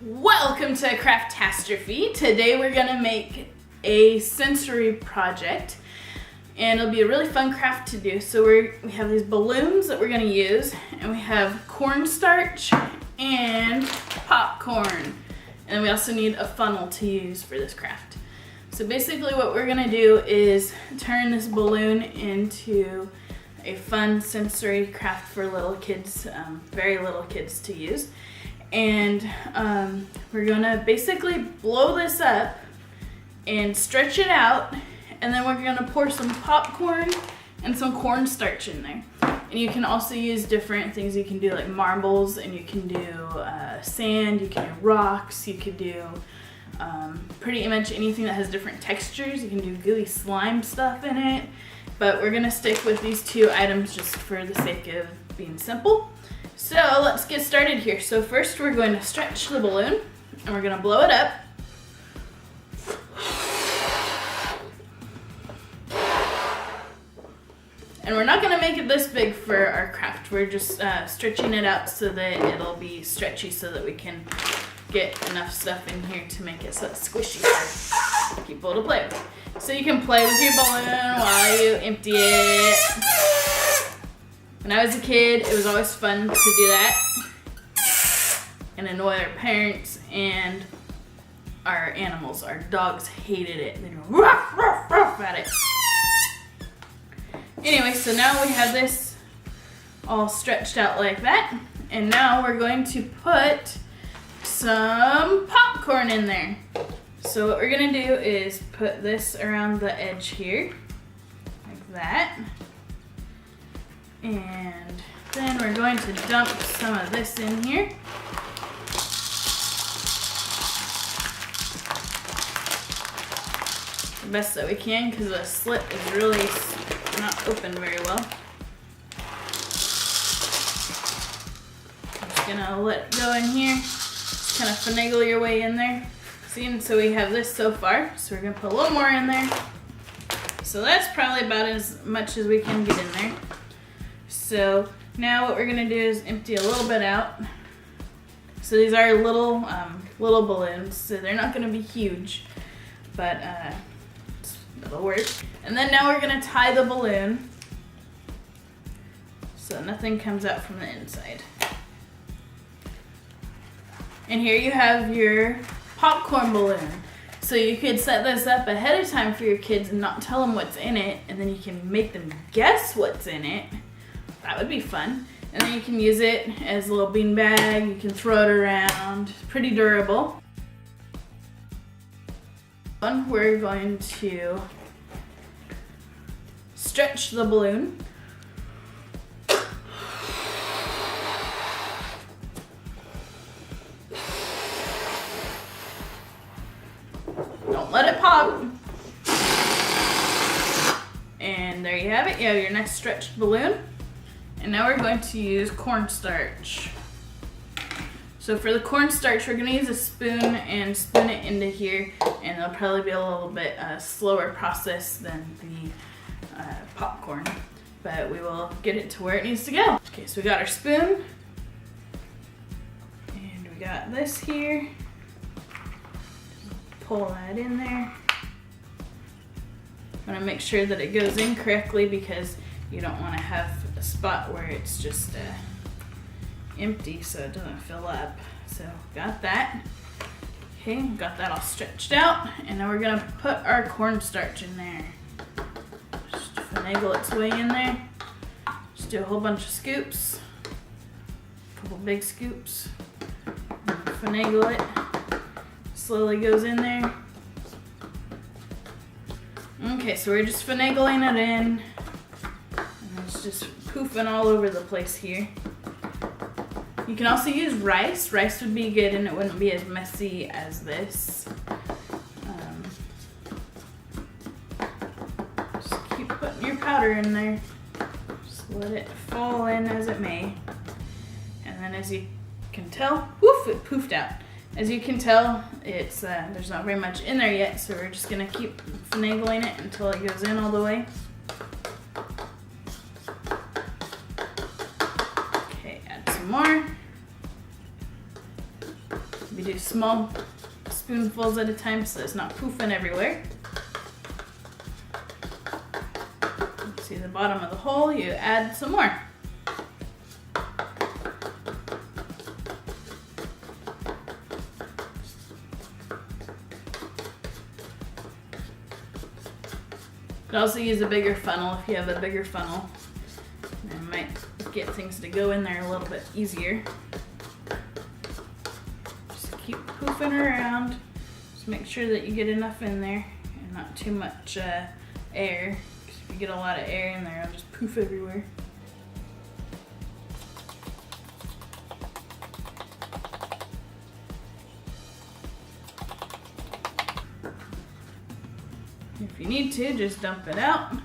Welcome to Craftastrophe. Today we're gonna make a sensory project and it'll be a really fun craft to do. So we have these balloons that we're gonna use, and we have cornstarch and popcorn. And we also need a funnel to use for this craft. So basically what we're gonna do is turn this balloon into a fun sensory craft for little kids, very little kids to use. And we're gonna basically blow this up and stretch it out, and then we're gonna pour some popcorn and some cornstarch in there. And you can also use different things. You can do like marbles, and you can do sand, you can do rocks, you could do pretty much anything that has different textures. You can do gooey slime stuff in it, but we're gonna stick with these two items just for the sake of being simple. So let's get started here. So first we're going to stretch the balloon and we're gonna blow it up. And we're not gonna make it this big for our craft. We're just stretching it out so that it'll be stretchy so that we can get enough stuff in here to make it so it's squishy for people to play with. So you can play with your balloon while you empty it. When I was a kid, it was always fun to do that and annoy our parents and our animals. Our dogs hated it. They'd go ruff, ruff, ruff at it. Anyway, so now we have this all stretched out like that. And now we're going to put some popcorn in there. So what we're gonna do is put this around the edge here, like that. And then we're going to dump some of this in here. The best that we can, because the slit is really not open very well. I'm just gonna let it go in here. Just kind of finagle your way in there. See, and so we have this so far. So we're gonna put a little more in there. So that's probably about as much as we can get in there. So now what we're gonna do is empty a little bit out. So these are little balloons, so they're not gonna be huge, but it'll work. And then now we're gonna tie the balloon so nothing comes out from the inside. And here you have your popcorn balloon. So you could set this up ahead of time for your kids and not tell them what's in it, and then you can make them guess what's in it. That would be fun. And then you can use it as a little bean bag. You can throw it around. It's pretty durable. We're going to stretch the balloon. Don't let it pop. And there you have it. You have your nice stretched balloon. And now we're going to use cornstarch. So for the cornstarch, we're going to use a spoon and spoon it into here, and it'll probably be a little bit slower process than the popcorn, but we will get it to where it needs to go. Okay, so we got our spoon, and we got this here. Pull that in there. I'm going to make sure that it goes in correctly, because you don't want to have a spot where it's just empty so it doesn't fill up. So got that. Okay, got that all stretched out, and now we're gonna put our cornstarch in there. Just finagle its way in there. Just do a whole bunch of scoops, a couple big scoops. Finagle it. Slowly goes in there. Okay, so we're just finagling it in. It's just poofing all over the place here. You can also use rice. Rice would be good, and it wouldn't be as messy as this. Just keep putting your powder in there. Just let it fall in as it may. And then as you can tell, woof, it poofed out. As you can tell, it's there's not very much in there yet, so we're just gonna keep finagling it until it goes in all the way. Okay, add some more. We do small spoonfuls at a time so it's not poofing everywhere. See the bottom of the hole, you add some more. You could also use a bigger funnel if you have a bigger funnel. It might get things to go in there a little bit easier. Just keep poofing around. Just make sure that you get enough in there and not too much air. Because if you get a lot of air in there, it'll just poof everywhere. If you need to, just dump it out.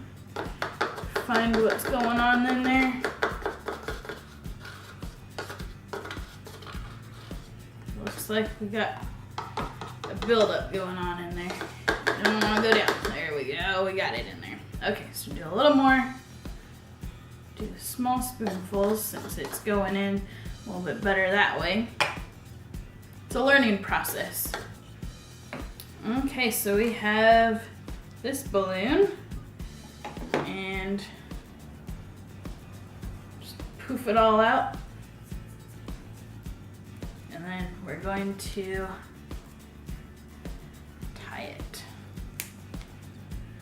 Find what's going on in there. Looks like we got a buildup going on in there. Don't want to go down. There we go. We got it in there. Okay, so do a little more. Do the small spoonfuls since it's going in a little bit better that way. It's a learning process. Okay, so we have this balloon and just poof it all out, and then we're going to tie it.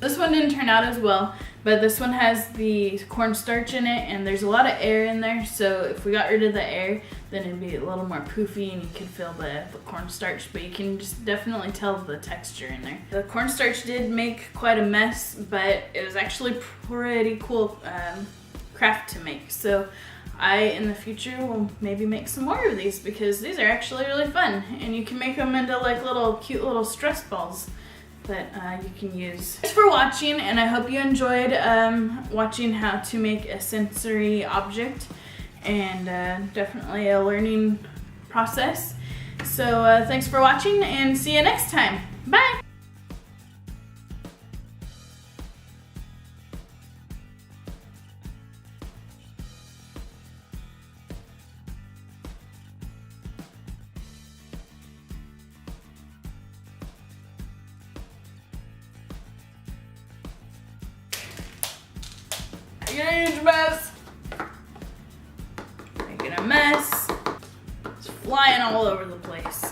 This one didn't turn out as well, but this one has the cornstarch in it and there's a lot of air in there, so if we got rid of the air then it'd be a little more poofy and you could feel the cornstarch, but you can just definitely tell the texture in there. The cornstarch did make quite a mess, but it was actually pretty cool craft to make. So I, in the future, will maybe make some more of these because these are actually really fun and you can make them into like little cute little stress balls that you can use. Thanks for watching, and I hope you enjoyed watching how to make a sensory object, and definitely a learning process. So thanks for watching and see you next time. Bye! You're a huge mess. Making a mess. It's flying all over the place.